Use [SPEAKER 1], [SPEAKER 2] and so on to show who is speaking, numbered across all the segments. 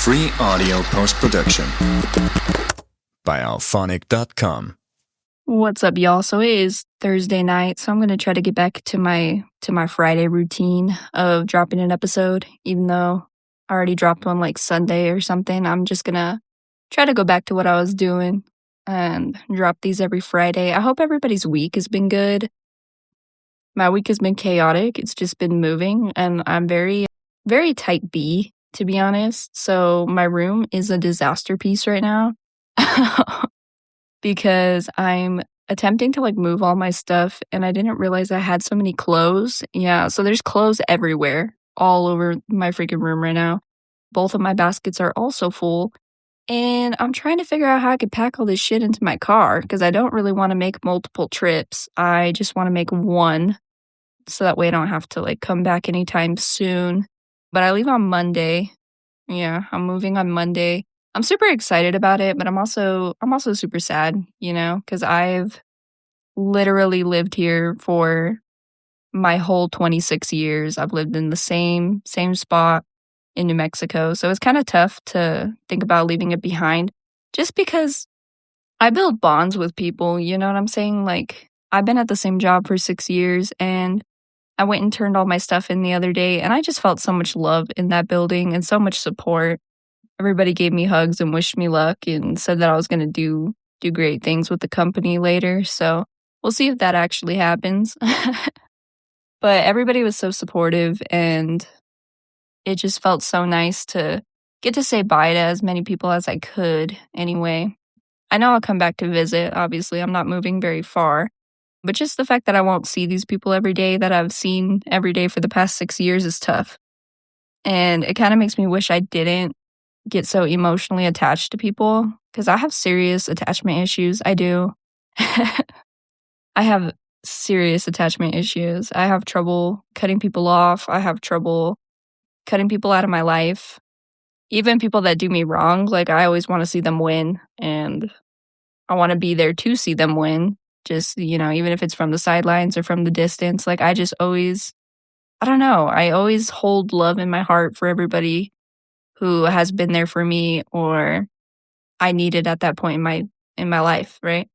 [SPEAKER 1] Free audio post-production by alphonic.com.
[SPEAKER 2] What's up, y'all? So it is Thursday night, so I'm going to try to get back to my Friday routine of dropping an episode. Even though I already dropped one like Sunday or something, I'm just going to try to go back to what I was doing and drop these every Friday. I hope everybody's week has been good. My week has been chaotic. It's just been moving, and I'm very, very type B, to be honest. So my room is a disaster piece right now because I'm attempting to move all my stuff, and I didn't realize I had so many clothes. Yeah, so there's clothes everywhere, all over my freaking room right now. Both of my baskets are also full, and I'm trying to figure out how I could pack all this shit into my car because I don't really want to make multiple trips. I just want to make one, so that way I don't have to come back anytime soon. But I leave on Monday. Yeah, I'm moving on Monday. I'm super excited about it, but I'm also super sad, because I've literally lived here for my whole 26 years. I've lived in the same spot in New Mexico. So it's kind of tough to think about leaving it behind just because I build bonds with people, you know what I'm saying? I've been at the same job for 6 years, and I went and turned all my stuff in the other day, and I just felt so much love in that building and so much support. Everybody gave me hugs and wished me luck and said that I was going to do great things with the company later. So we'll see if that actually happens. But everybody was so supportive, and it just felt so nice to get to say bye to as many people as I could anyway. I know I'll come back to visit. Obviously, I'm not moving very far. But just the fact that I won't see these people every day that I've seen every day for the past 6 years is tough. And it kind of makes me wish I didn't get so emotionally attached to people, because I have serious attachment issues. I do. I have serious attachment issues. I have trouble cutting people off. I have trouble cutting people out of my life. Even people that do me wrong, I always want to see them win, and I want to be there to see them win. Just, even if it's from the sidelines or from the distance, I just always, I don't know, I always hold love in my heart for everybody who has been there for me or I needed at that point in my life, right?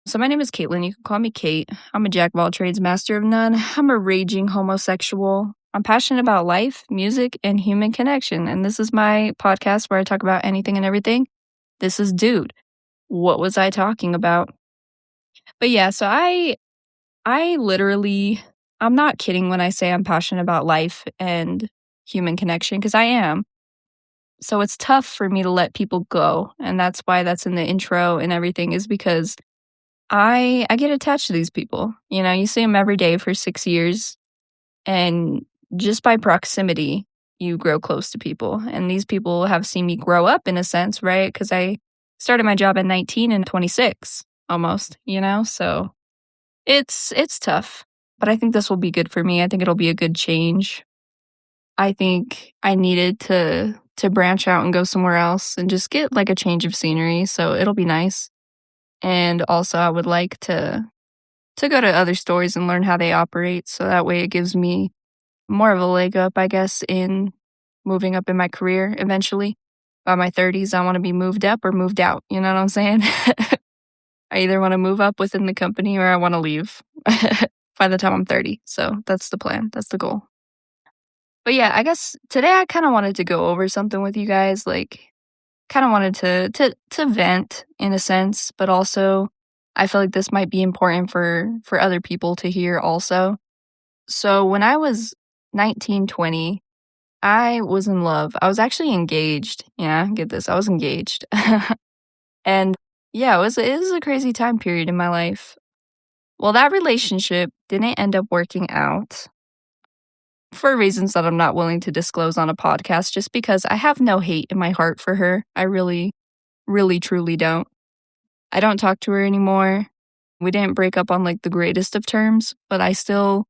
[SPEAKER 2] So my name is Caitlin. You can call me Kate. I'm a jack of all trades, master of none. I'm a raging homosexual. I'm passionate about life, music, and human connection. And this is my podcast where I talk about anything and everything. This is Dude. What was I talking about? But yeah, so I literally, I'm not kidding when I say I'm passionate about life and human connection, because I am. So it's tough for me to let people go. And that's why that's in the intro and everything, is because I get attached to these people. You see them every day for 6 years, and just by proximity, you grow close to people. And these people have seen me grow up in a sense, right? Because I started my job at 19 and 26 almost, so it's tough. But I think this will be good for me. I think it'll be a good change. I think I needed to branch out and go somewhere else and just get a change of scenery, so it'll be nice. And also I would like to go to other stores and learn how they operate, so that way it gives me more of a leg up, I guess, in moving up in my career eventually. By my 30s, I want to be moved up or moved out, you know what I'm saying? I either want to move up within the company or I want to leave by the time I'm 30. So that's the plan. That's the goal. But yeah, I guess today I kind of wanted to go over something with you guys, kind of wanted to vent in a sense, but also I feel like this might be important for other people to hear also. So when I was 19, 20, I was in love. I was actually engaged. Yeah, get this. I was engaged. And yeah, it was a crazy time period in my life. Well, that relationship didn't end up working out for reasons that I'm not willing to disclose on a podcast, just because I have no hate in my heart for her. I really, really, truly don't. I don't talk to her anymore. We didn't break up on the greatest of terms, but I still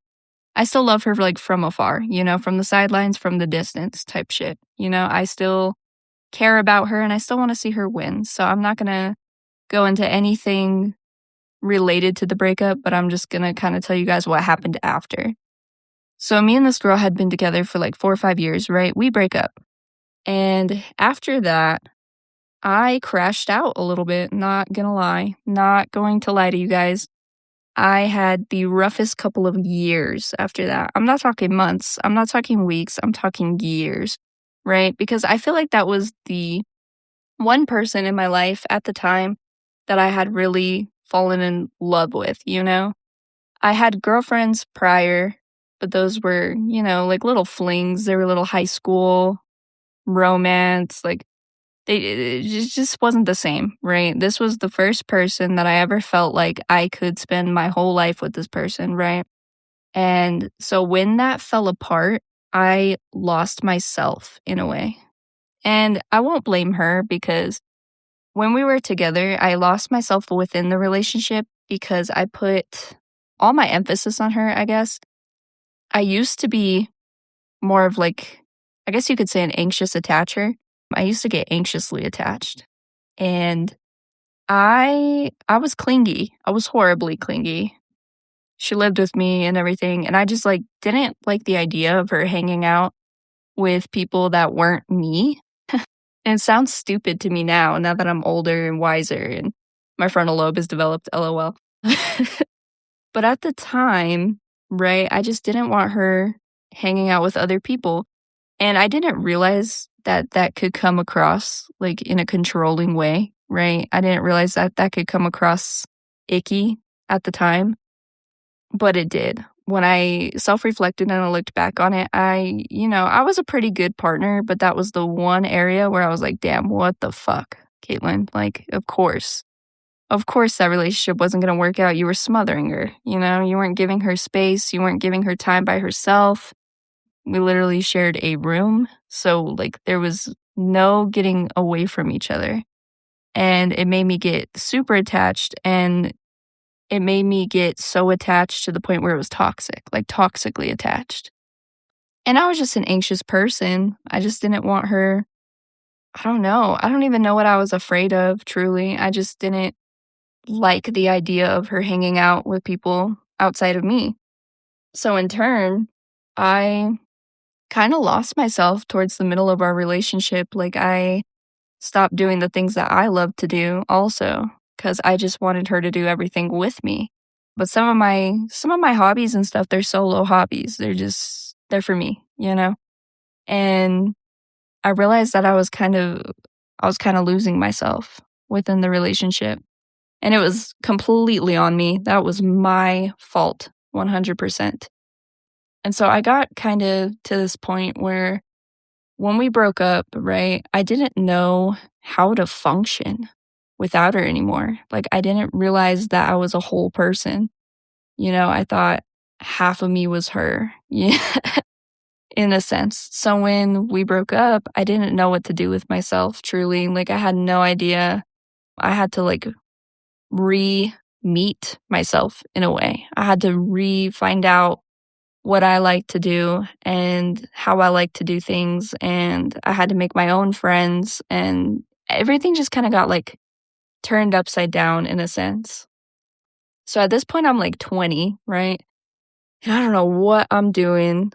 [SPEAKER 2] love her from afar, from the sidelines, from the distance type shit. I still care about her and I still want to see her win. So I'm not going to go into anything related to the breakup, but I'm just going to kind of tell you guys what happened after. So me and this girl had been together for 4 or 5 years, right? We break up. And after that, I crashed out a little bit, not gonna lie. Not going to lie to you guys. I had the roughest couple of years after that. I'm not talking months, I'm not talking weeks, I'm talking years, right? Because I feel like that was the one person in my life at the time that I had really fallen in love with, you know? I had girlfriends prior, but those were, like little flings. They were little high school romance. Like, it just wasn't the same, right? This was the first person that I ever felt like I could spend my whole life with this person, right? And so when that fell apart, I lost myself in a way. And I won't blame her because when we were together, I lost myself within the relationship because I put all my emphasis on her, I guess. I used to be more of like, I guess you could say an anxious attacher. I used to get anxiously attached. And I was clingy. I was horribly clingy. She lived with me and everything, and I just like didn't like the idea of her hanging out with people that weren't me. And it sounds stupid to me now that I'm older and wiser and my frontal lobe is developed, LOL. But at the time, right, I just didn't want her hanging out with other people. And I didn't realize that that could come across like in a controlling way, right? I didn't realize that that could come across icky at the time, but it did. When I self-reflected and I looked back on it, I was a pretty good partner, but that was the one area where I was like, damn, what the fuck, Caitlin? Like, of course. Of course that relationship wasn't going to work out. You were smothering her, you weren't giving her space. You weren't giving her time by herself. We literally shared a room. So, like, there was no getting away from each other. And it made me get super attached. And it made me get so attached to the point where it was toxic, like toxically attached. And I was just an anxious person. I just didn't want her. I don't know. I don't even know what I was afraid of, truly. I just didn't like the idea of her hanging out with people outside of me. So, in turn, I kind of lost myself towards the middle of our relationship. Like, I stopped doing the things that I love to do also because I just wanted her to do everything with me. But some of my hobbies and stuff, they're solo hobbies. They're for me, And I realized that I was kind of losing myself within the relationship. And it was completely on me. That was my fault, 100%. And so I got kind of to this point where when we broke up, right, I didn't know how to function without her anymore. Like, I didn't realize that I was a whole person. I thought half of me was her, yeah, in a sense. So when we broke up, I didn't know what to do with myself, truly. Like, I had no idea. I had to, like, re-meet myself in a way. I had to find out what I like to do and how I like to do things. And I had to make my own friends, and everything just kind of got like turned upside down in a sense. So at this point, I'm like 20, right? And I don't know what I'm doing.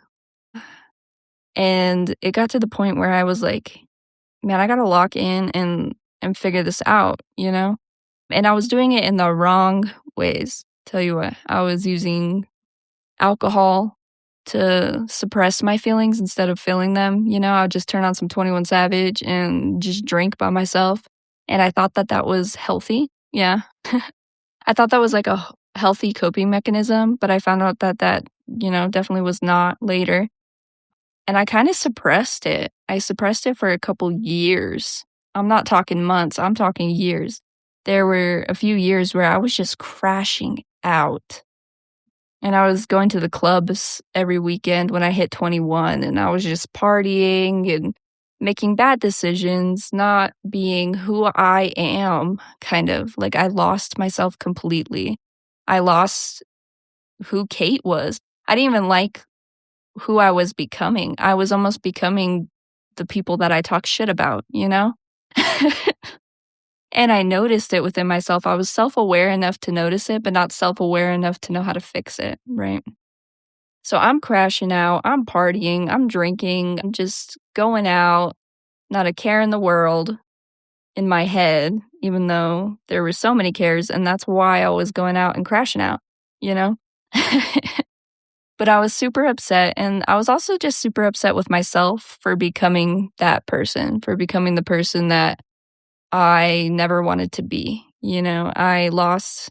[SPEAKER 2] And it got to the point where I was like, man, I got to lock in and figure this out. And I was doing it in the wrong ways. Tell you what, I was using alcohol to suppress my feelings instead of feeling them. I would just turn on some 21 Savage and just drink by myself. And I thought that that was healthy. Yeah. I thought that was like a healthy coping mechanism, but I found out that definitely was not later. And I kind of suppressed it. I suppressed it for a couple years. I'm not talking months, I'm talking years. There were a few years where I was just crashing out. And I was going to the clubs every weekend when I hit 21, and I was just partying and making bad decisions, not being who I am, kind of. Like, I lost myself completely. I lost who Kate was. I didn't even like who I was becoming. I was almost becoming the people that I talk shit about? And I noticed it within myself. I was self-aware enough to notice it, but not self-aware enough to know how to fix it, right? So I'm crashing out, I'm partying, I'm drinking, I'm just going out, not a care in the world in my head, even though there were so many cares, and that's why I was going out and crashing out, you know? But I was super upset, and I was also just super upset with myself for becoming that person, for becoming the person that I never wanted to be, you know? I lost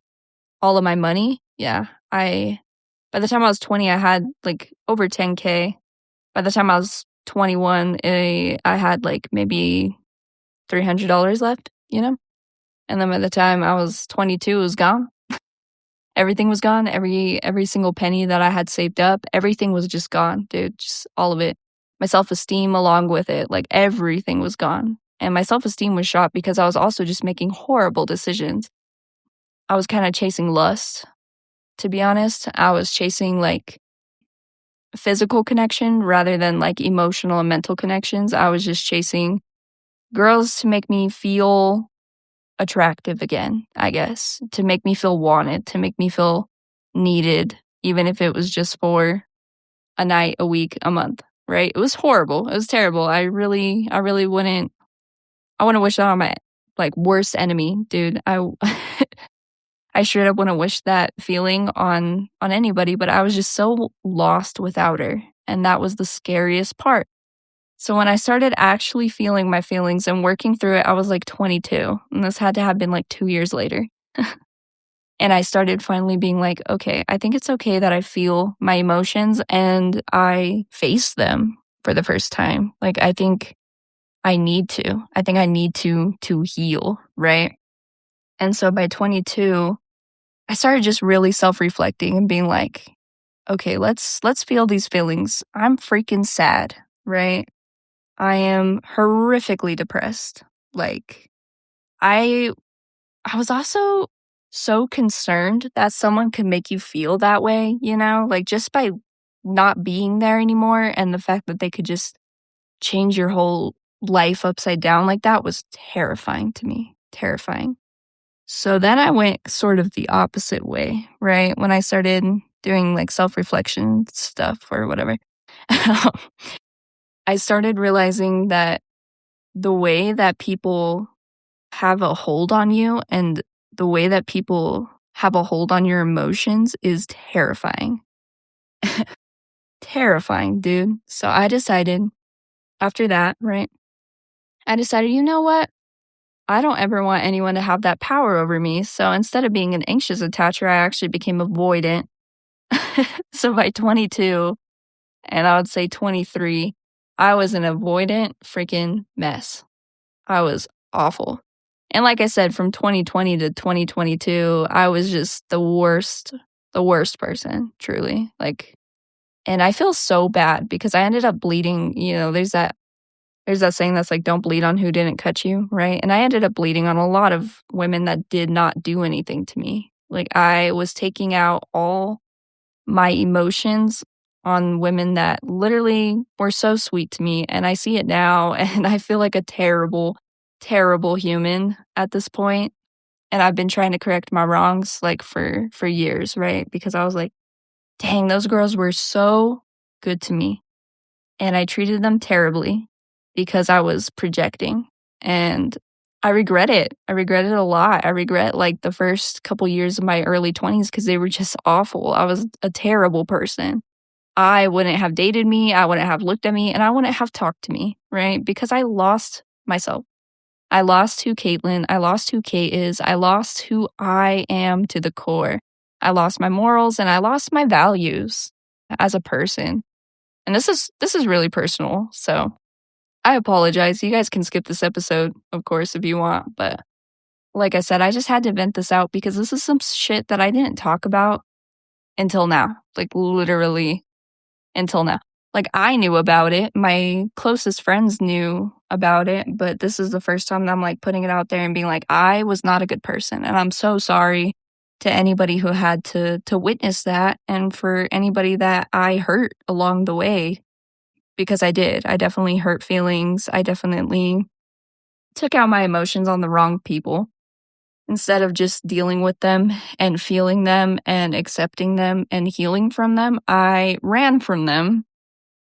[SPEAKER 2] all of my money. Yeah, by the time I was 20, I had, like, over 10K. By the time I was 21, I had, like, maybe $300 left, you know? And then by the time I was 22, it was gone. Everything was gone. Every single penny that I had saved up, everything was just gone, dude, just all of it. My self-esteem along with it, like, everything was gone. And my self-esteem was shot because I was also just making horrible decisions. I was kinda chasing lust, to be honest. I was chasing, like, physical connection rather than, like, emotional and mental connections. I was just chasing girls to make me feel attractive again, I guess, to make me feel wanted, to make me feel needed, even if it was just for a night, a week, a month, right? It was horrible. It was terrible. I really wouldn't wish that on my, like, worst enemy, dude. I straight up wouldn't wish that feeling on anybody, but I was just so lost without her, and that was the scariest part. So when I started actually feeling my feelings and working through it, I was, like, 22, and this had to have been, like, 2 years later. And I started finally being like, "Okay, I think it's okay that I feel my emotions and I face them for the first time." Like, I think I need to. I think I need to heal, right? And so by 22, I started just really self-reflecting and being like, "Okay, let's feel these feelings. I'm freaking sad, right? I am horrifically depressed." Like, I I was also so concerned that someone could make you feel that way, you know? Like, just by not being there anymore and the fact that they could just change your whole life upside down like that was terrifying to me, terrifying. So then I went sort of the opposite way, right? When I started doing, like, self-reflection stuff or whatever, I started realizing that the way that people have a hold on you and the way that people have a hold on your emotions is terrifying. Terrifying, dude. So I decided after that, right? I decided, you know what? I don't ever want anyone to have that power over me. So instead of being an anxious attacher, I actually became avoidant. So by 22, and I would say 23, I was an avoidant freaking mess. I was awful. And like I said, from 2020 to 2022, I was just the worst person, truly. Like, and I feel so bad because I ended up bleeding, you know, there's that saying that's like, don't bleed on who didn't cut you, right? And I ended up bleeding on a lot of women that did not do anything to me. Like, I was taking out all my emotions on women that literally were so sweet to me, and I see it now, and I feel like a terrible, terrible human at this point, and I've been trying to correct my wrongs, like, for years, right? Because I was like, "Dang, those girls were so good to me." And I treated them terribly because I was projecting, and I regret it. I regret it a lot. I regret, like, the first couple years of my early 20s because they were just awful. I was a terrible person. I wouldn't have dated me, I wouldn't have looked at me, and I wouldn't have talked to me, right? Because I lost myself. I lost who I lost who Kate is, I lost who I am to the core. I lost my morals, and I lost my values as a person. And this is really personal, so I apologize. You guys can skip this episode, of course, if you want, but like I said, I just had to vent this out because this is some shit that I didn't talk about until now. Like, literally until now. Like, I knew about it. My closest friends knew about it, but this is the first time that I'm, like, putting it out there and being like, I was not a good person, and I'm so sorry to anybody who had to witness that, and for anybody that I hurt along the way, because I did. I definitely hurt feelings. I definitely took out my emotions on the wrong people. Instead of just dealing with them and feeling them and accepting them and healing from them, I ran from them,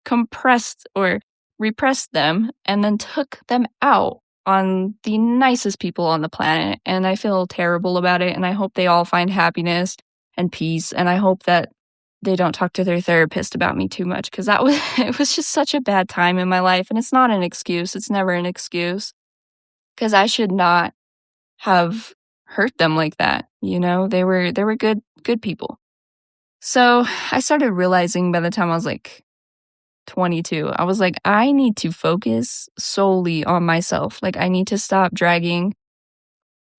[SPEAKER 2] compressed or repressed them and then took them out on the nicest people on the planet. And I feel terrible about it. And I hope they all find happiness and peace. And I hope that they don't talk to their therapist about me too much, because it was just such a bad time in my life. And it's not an excuse. It's never an excuse, because I should not have hurt them like that. You know, they were good people. So I started realizing by the time I was like 22, I was like, I need to focus solely on myself. Like, I need to stop dragging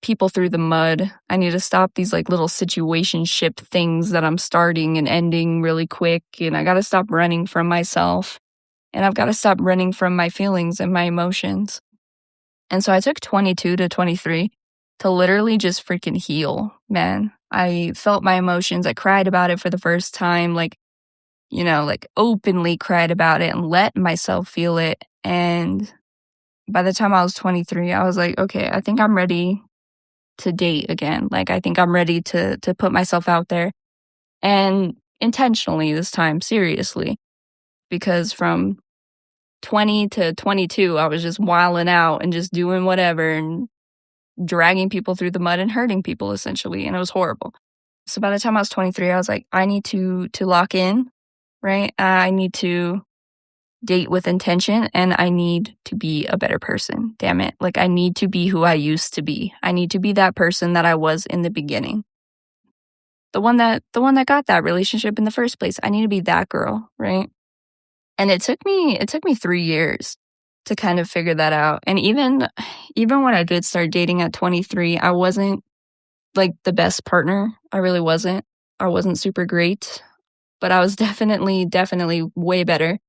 [SPEAKER 2] people through the mud. I need to stop these like little situationship things that I'm starting and ending really quick. And I got to stop running from myself. And I've got to stop running from my feelings and my emotions. And so I took 22 to 23 to literally just freaking heal, man. I felt my emotions. I cried about it for the first time, like, you know, like openly cried about it and let myself feel it. And by the time I was 23, I was like, okay, I think I'm ready to date again. Like, I think I'm ready to put myself out there, and intentionally this time, seriously, because from 20 to 22, I was just wilding out and just doing whatever and dragging people through the mud and hurting people essentially. And it was horrible. So by the time I was 23, I was like, I need to lock in, right? I need to date with intention, and I need to be a better person. Damn it. Like, I need to be who I used to be. I need to be that person that I was in the beginning. The one that got that relationship in the first place. I need to be that girl, right? And it took me 3 years to kind of figure that out. And even when I did start dating at 23, I wasn't like the best partner. I really wasn't. I wasn't super great, but I was definitely way better.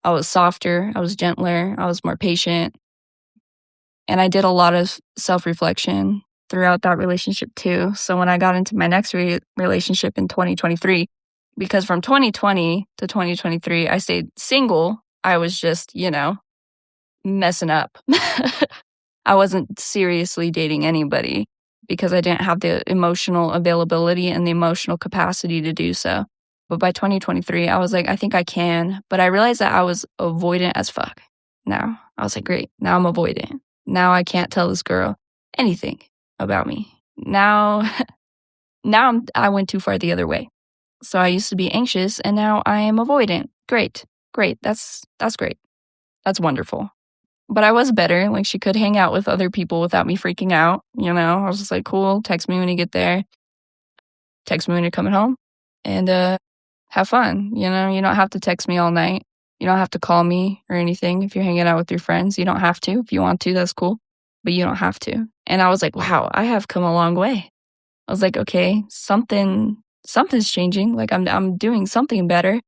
[SPEAKER 2] I was softer, I was gentler, I was more patient. And I did a lot of self-reflection throughout that relationship too. So when I got into my next relationship in 2023, because from 2020 to 2023, I stayed single, I was just, you know, messing up. I wasn't seriously dating anybody because I didn't have the emotional availability and the emotional capacity to do so. But by 2023, I was like, I think I can. But I realized that I was avoidant as fuck. Now, I was like, great. Now I'm avoidant. Now I can't tell this girl anything about me. Now I went too far the other way. So I used to be anxious, and now I am avoidant. Great. That's great. That's wonderful. But I was better. Like, she could hang out with other people without me freaking out. You know, I was just like, cool. Text me when you get there. Text me when you're coming home. And have fun. You know, you don't have to text me all night. You don't have to call me or anything if you're hanging out with your friends. You don't have to. If you want to, that's cool. But you don't have to. And I was like, wow, I have come a long way. I was like, okay, something's changing. Like, I'm doing something better.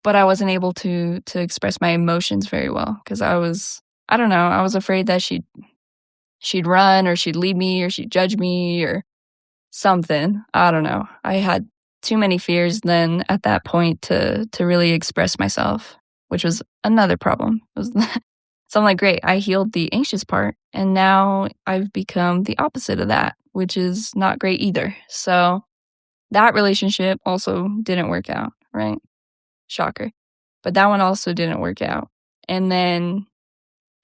[SPEAKER 2] But I wasn't able to express my emotions very well because I was afraid that she'd run, or she'd leave me, or she'd judge me or something. I don't know. I had too many fears then at that point to really express myself, which was another problem. So I'm like, great, I healed the anxious part, and now I've become the opposite of that, which is not great either. So that relationship also didn't work out, right? Shocker. But that one also didn't work out. And then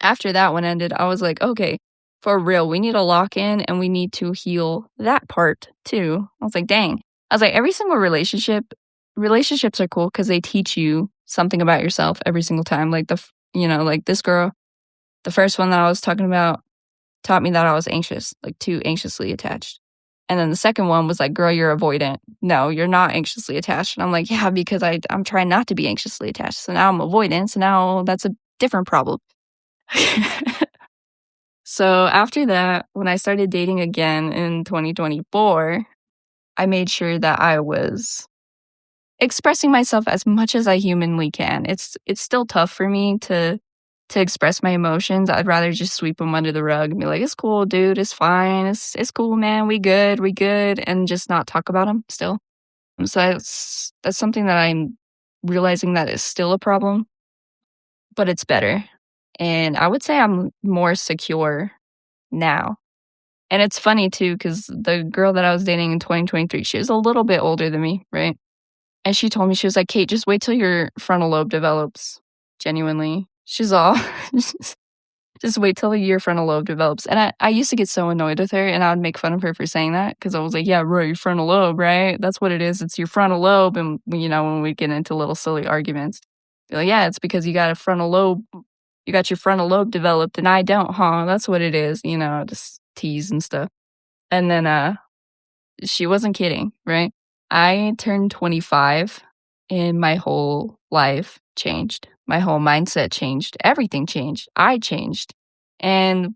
[SPEAKER 2] after that one ended, I was like, okay, for real, we need to lock in and we need to heal that part too. I was like, dang. I was like, every single relationships are cool because they teach you something about yourself every single time. Like like this girl, the first one that I was talking about taught me that I was anxious, like too anxiously attached. And then the second one was like, girl, you're avoidant. No, you're not anxiously attached. And I'm like, yeah, because I'm trying not to be anxiously attached. So now I'm avoidant. So now that's a different problem. So after that, when I started dating again in 2024, I made sure that I was expressing myself as much as I humanly can. It's still tough for me to express my emotions. I'd rather just sweep them under the rug and be like, it's cool, dude. It's fine. It's cool, man. We good. And just not talk about them still. So that's something that I'm realizing that is still a problem, but it's better. And I would say I'm more secure now. And it's funny too, because the girl that I was dating in 2023, she was a little bit older than me, right? And she told me, she was like, Kate, just wait till your frontal lobe develops. Genuinely. She's all just wait till your frontal lobe develops. And I used to get so annoyed with her, and I would make fun of her for saying that because I was like, yeah, bro, your frontal lobe, right? That's what it is. It's your frontal lobe. And, when we get into little silly arguments, be like, yeah, it's because you got a frontal lobe. You got your frontal lobe developed, and I don't, huh? That's what it is, just tease and stuff. And then she wasn't kidding, right? I turned 25, and my whole life changed. My whole mindset changed. Everything changed. I changed. And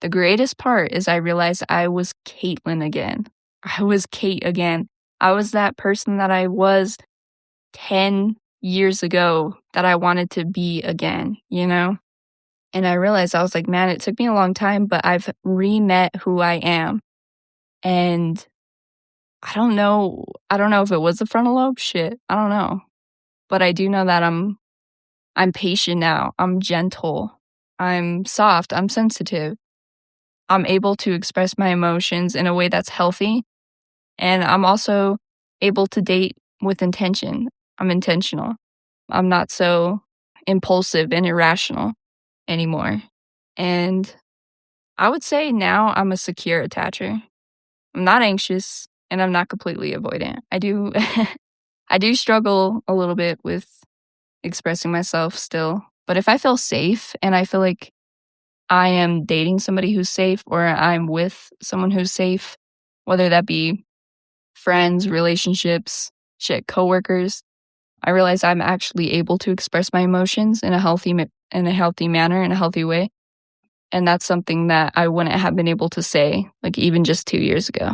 [SPEAKER 2] the greatest part is I realized I was Caitlin again. I was Kate again. I was that person that I was 10 years ago that I wanted to be again, And I realized, I was like, man, it took me a long time, but I've re-met who I am. And I don't know if it was the frontal lobe. Shit, I don't know. But I do know that I'm patient now. I'm gentle. I'm soft. I'm sensitive. I'm able to express my emotions in a way that's healthy. And I'm also able to date with intention. I'm intentional. I'm not so impulsive and irrational anymore. And I would say now I'm a secure attacher. I'm not anxious, and I'm not completely avoidant. I do I do struggle a little bit with expressing myself still. But if I feel safe and I feel like I am dating somebody who's safe, or I'm with someone who's safe, whether that be friends, relationships, coworkers, I realize I'm actually able to express my emotions in a healthy manner, in a healthy way. And that's something that I wouldn't have been able to say, like, even just 2 years ago.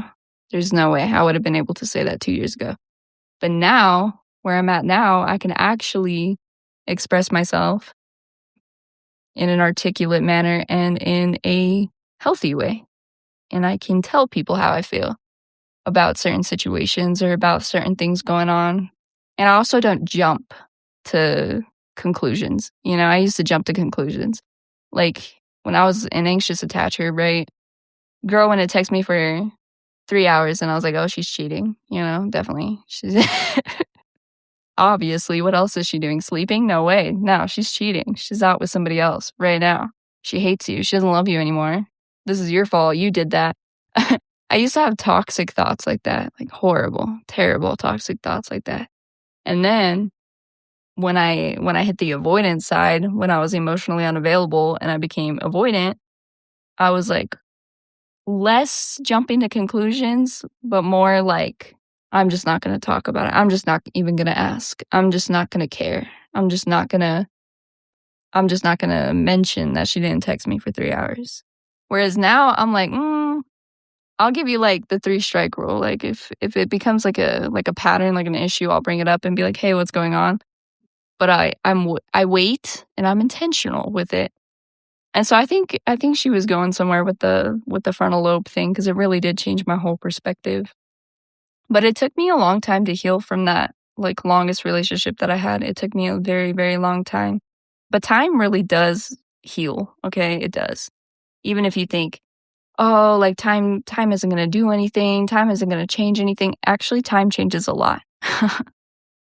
[SPEAKER 2] There's no way I would have been able to say that 2 years ago. But now, where I'm at now, I can actually express myself in an articulate manner and in a healthy way. And I can tell people how I feel about certain situations or about certain things going on. And I also don't jump to conclusions. I used to jump to conclusions. Like, when I was an anxious attacher, right? Girl wanted to text me for 3 hours, and I was like, oh, she's cheating. Definitely. She's obviously, what else is she doing? Sleeping? No way. No, she's cheating. She's out with somebody else right now. She hates you. She doesn't love you anymore. This is your fault. You did that. I used to have toxic thoughts like that, like horrible, terrible toxic thoughts like that. And then when I hit the avoidance side, when I was emotionally unavailable and I became avoidant, I was like less jumping to conclusions, but more like, I'm just not going to talk about it. I'm just not even going to ask. I'm just not going to care. I'm just not going to mention that she didn't text me for 3 hours. Whereas now I'm like, I'll give you like the 3-strike rule. Like, if it becomes like a pattern, like an issue, I'll bring it up and be like, hey, what's going on? But I wait, and I'm intentional with it. And so I think she was going somewhere with the frontal lobe thing, because it really did change my whole perspective. But it took me a long time to heal from that, like, longest relationship that I had. It took me a very, very long time. But time really does heal, okay? It does. Even if you think, oh, like, time isn't going to do anything, time isn't going to change anything. Actually, time changes a lot.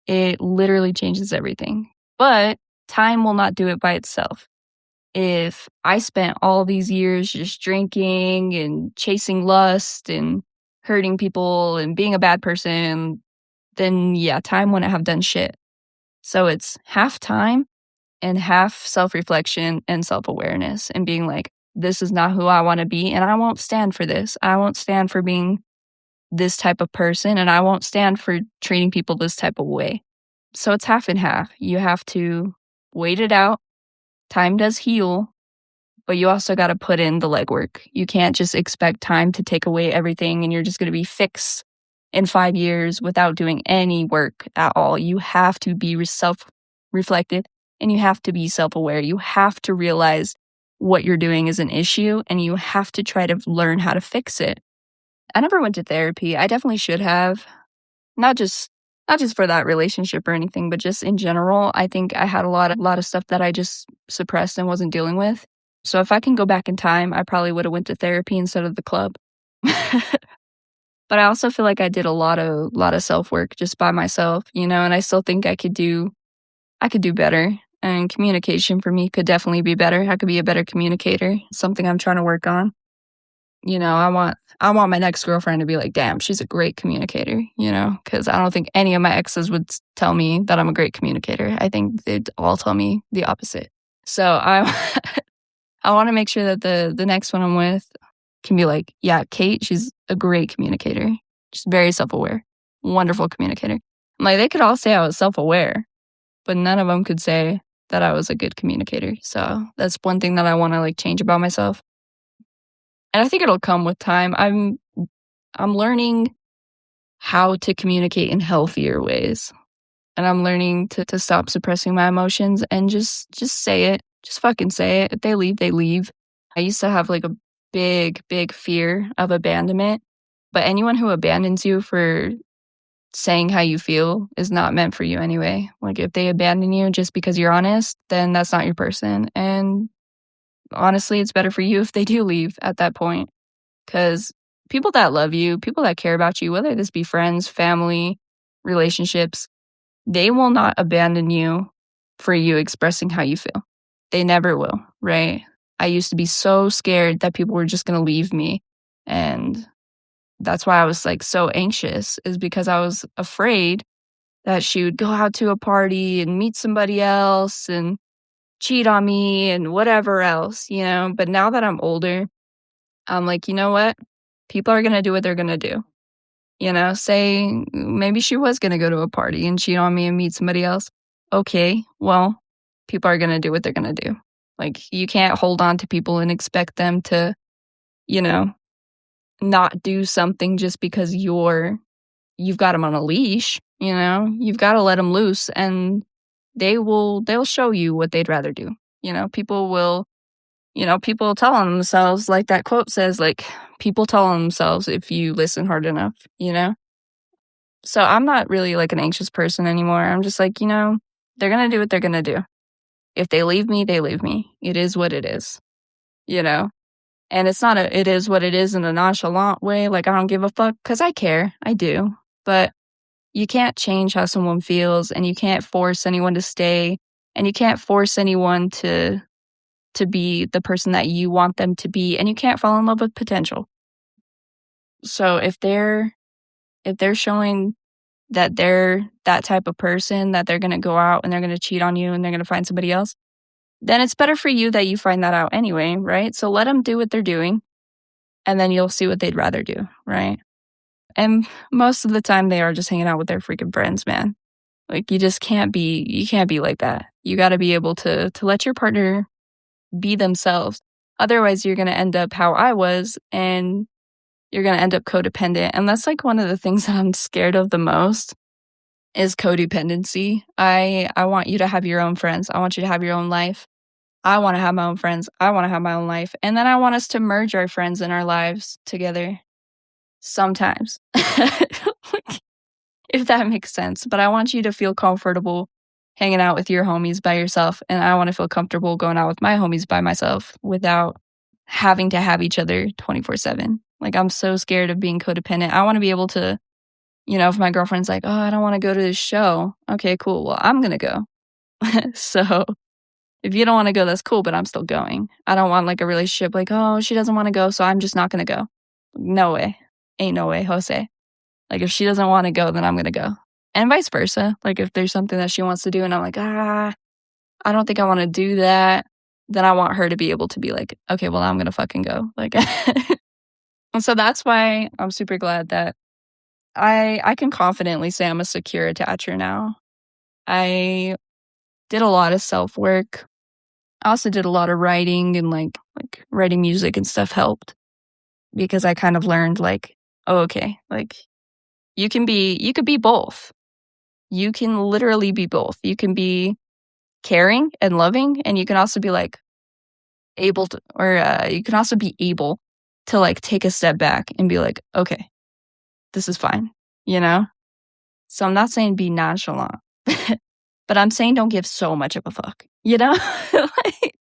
[SPEAKER 2] It literally changes everything. But time will not do it by itself. If I spent all these years just drinking and chasing lust and hurting people and being a bad person, then yeah, time wouldn't have done shit. So it's half time and half self-reflection and self-awareness, and being like, this is not who I want to be, and I won't stand for this. I won't stand for being this type of person, and I won't stand for treating people this type of way. So it's half and half. You have to wait it out. Time does heal, but you also got to put in the legwork. You can't just expect time to take away everything and you're just going to be fixed in 5 years without doing any work at all. You have to be self-reflective, and you have to be self-aware. You have to realize what you're doing is an issue, and you have to try to learn how to fix it. I never went to therapy. I definitely should have. Not just for that relationship or anything, but just in general. I think I had a lot of stuff that I just suppressed and wasn't dealing with. So if I can go back in time, I probably would have went to therapy instead of the club. But I also feel like I did a lot of self-work just by myself, and I still think I could do better. And communication for me could definitely be better. I could be a better communicator, something I'm trying to work on. I want my next girlfriend to be like, damn, she's a great communicator, because I don't think any of my exes would tell me that I'm a great communicator. I think they'd all tell me the opposite. So I I want to make sure that the next one I'm with can be like, yeah, Kate, she's a great communicator. She's very self-aware, wonderful communicator. Like, they could all say I was self-aware, but none of them could say that I was a good communicator. So that's one thing that I want to like change about myself. And I think it'll come with time. I'm learning how to communicate in healthier ways. And I'm learning to stop suppressing my emotions and just say it. Just fucking say it. If they leave, they leave. I used to have like a big, big fear of abandonment. But anyone who abandons you for saying how you feel is not meant for you anyway. Like, if they abandon you just because you're honest, then that's not your person. And honestly, it's better for you if they do leave at that point. Because people that love you, people that care about you, whether this be friends, family, relationships, they will not abandon you for you expressing how you feel. They never will, right? I used to be so scared that people were just going to leave me. And that's why I was like so anxious, is because I was afraid that she would go out to a party and meet somebody else and cheat on me and whatever else, But now that I'm older, I'm like, you know what? People are going to do what they're going to do. Say maybe she was going to go to a party and cheat on me and meet somebody else. Okay, well, people are going to do what they're going to do. Like, you can't hold on to people and expect them to, not do something just because you've got them on a leash, You've got to let them loose, and they'll show you what they'd rather do. People tell on themselves, like that quote says, like, people tell on themselves if you listen hard enough, So I'm not really like an anxious person anymore. I'm just like, they're going to do what they're going to do. If they leave me, they leave me. It is what it is, And it's not it is what it is in a nonchalant way. Like, I don't give a fuck, because I care. I do. But you can't change how someone feels, and you can't force anyone to stay, and you can't force anyone to be the person that you want them to be, and you can't fall in love with potential. So if they're showing that they're that type of person, that they're going to go out and they're going to cheat on you and they're going to find somebody else, then it's better for you that you find that out anyway, right? So let them do what they're doing, and then you'll see what they'd rather do, right? And most of the time they are just hanging out with their freaking friends, man. Like, you can't be like that. You got to be able to let your partner be themselves. Otherwise, you're going to end up how I was, and you're going to end up codependent. And that's like one of the things that I'm scared of the most, is codependency. I want you to have your own friends. I want you to have your own life. I want to have my own friends. I want to have my own life. And then I want us to merge our friends and our lives together sometimes. If that makes sense. But I want you to feel comfortable hanging out with your homies by yourself, and I want to feel comfortable going out with my homies by myself without having to have each other 24/7. Like, I'm so scared of being codependent. I want to be able to, if my girlfriend's like, oh, I don't want to go to this show. Okay, cool. Well, I'm going to go. So if you don't want to go, that's cool, but I'm still going. I don't want like a relationship like, oh, she doesn't want to go, so I'm just not going to go. No way. Ain't no way, Jose. Like, if she doesn't want to go, then I'm going to go. And vice versa. Like, if there's something that she wants to do and I'm like, I don't think I want to do that, then I want her to be able to be like, okay, well, I'm going to fucking go. Like, and so that's why I'm super glad that I can confidently say I'm a secure attacher now. I did a lot of self-work. I also did a lot of writing, and like writing music and stuff helped, because I kind of learned like, oh, okay, like you could be both. You can literally be both. You can be caring and loving, and you can also be like able to, or you can also be able to like take a step back and be like, okay, this is fine, So I'm not saying be nonchalant, but I'm saying don't give so much of a fuck, Like,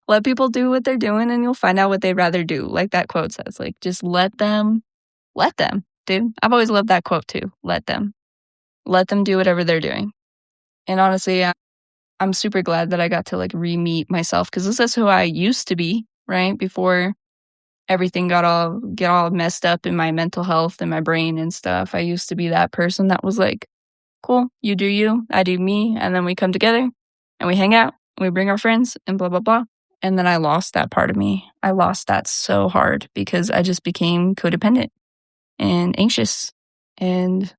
[SPEAKER 2] let people do what they're doing, and you'll find out what they'd rather do. Like that quote says, like, just let them, dude. I've always loved that quote too. Let them do whatever they're doing. And honestly, I'm super glad that I got to like re-meet myself because this is who I used to be, right? Before everything get all messed up in my mental health and my brain and stuff. I used to be that person that was like, cool, you do you, I do me, and then we come together and we hang out and we bring our friends and blah, blah, blah. And then I lost that part of me. I lost that so hard because I just became codependent and anxious and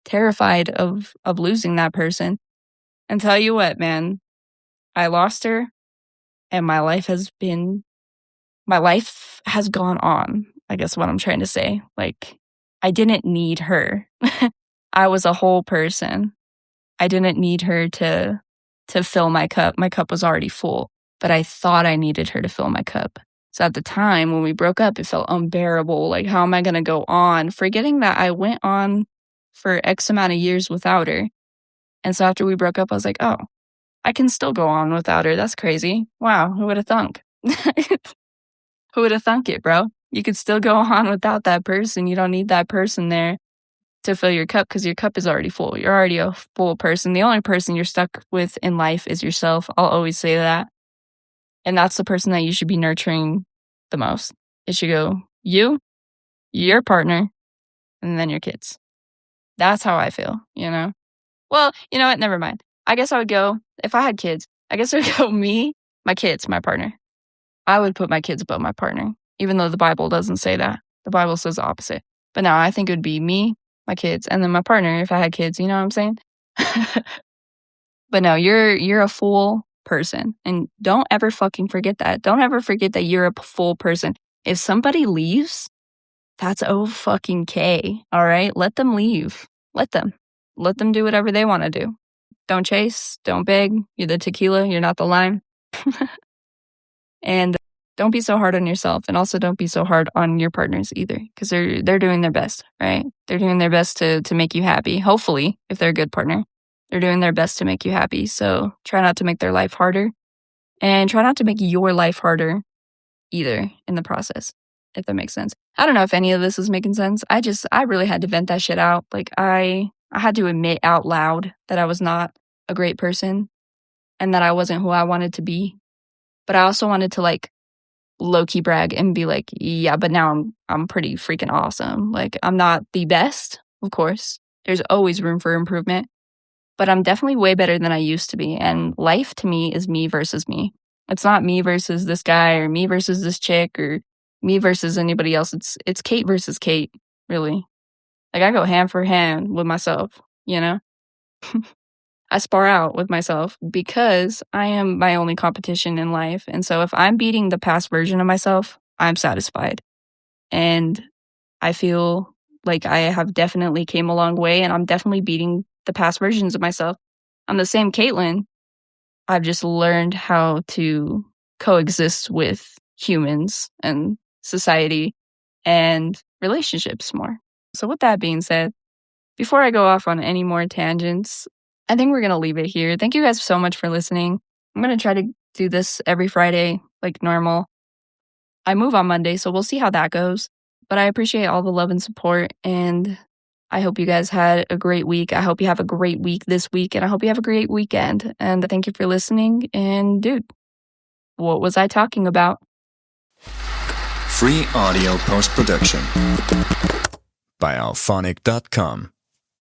[SPEAKER 2] terrified of losing that person. And tell you what, man, I lost her and my life has gone on, I guess what I'm trying to say. Like, I didn't need her. I was a whole person. I didn't need her to fill my cup. My cup was already full, but I thought I needed her to fill my cup. So at the time when we broke up, it felt unbearable. Like, how am I going to go on? Forgetting that I went on for X amount of years without her. And so after we broke up, I was like, oh, I can still go on without her. That's crazy. Wow, who would have thunk? Who would have thunk it, bro? You could still go on without that person. You don't need that person there to fill your cup because your cup is already full. You're already a full person. The only person you're stuck with in life is yourself. I'll always say that. And that's the person that you should be nurturing the most. It should go you, your partner, and then your kids. That's how I feel, you know? Well, you know what? Never mind. I guess I would go, if I had kids, I guess I would go me, my kids, my partner. I would put my kids above my partner, even though the Bible doesn't say that. The Bible says the opposite. But no, I think it would be me, my kids, and then my partner if I had kids, you know what I'm saying? But no, you're a full person. And don't ever fucking forget that. Don't ever forget that you're a full person. If somebody leaves, that's O-fucking-K, all right? Let them leave. Let them. Let them do whatever they want to do. Don't chase. Don't beg. You're the tequila. You're not the lime. And don't be so hard on yourself. And also don't be so hard on your partners either. Because they're doing their best, right? They're doing their best to make you happy. Hopefully, if they're a good partner. They're doing their best to make you happy. So try not to make their life harder. And try not to make your life harder either in the process. If that makes sense. I don't know if any of this is making sense. I really had to vent that shit out. Like I had to admit out loud that I was not a great person and that I wasn't who I wanted to be. But I also wanted to like low-key brag and be like, yeah, but now I'm pretty freaking awesome. Like I'm not the best, of course. There's always room for improvement. But I'm definitely way better than I used to be. And life to me is me versus me. It's not me versus this guy or me versus this chick or me versus anybody else. It's Kate versus Kate, really. Like I go hand for hand with myself, you know? I spar out with myself because I am my only competition in life. And so if I'm beating the past version of myself, I'm satisfied. And I feel like I have definitely came a long way and I'm definitely beating the past versions of myself. I'm the same Caitlin. I've just learned how to coexist with humans and society and relationships more. So with that being said, before I go off on any more tangents, I think we're going to leave it here. Thank you guys so much for listening. I'm going to try to do this every Friday like normal. I move on Monday, so we'll see how that goes. But I appreciate all the love and support, and I hope you guys had a great week. I hope you have a great week this week, and I hope you have a great weekend. And thank you for listening. And dude, what was I talking about?
[SPEAKER 1] Free audio post-production by alphonic.com.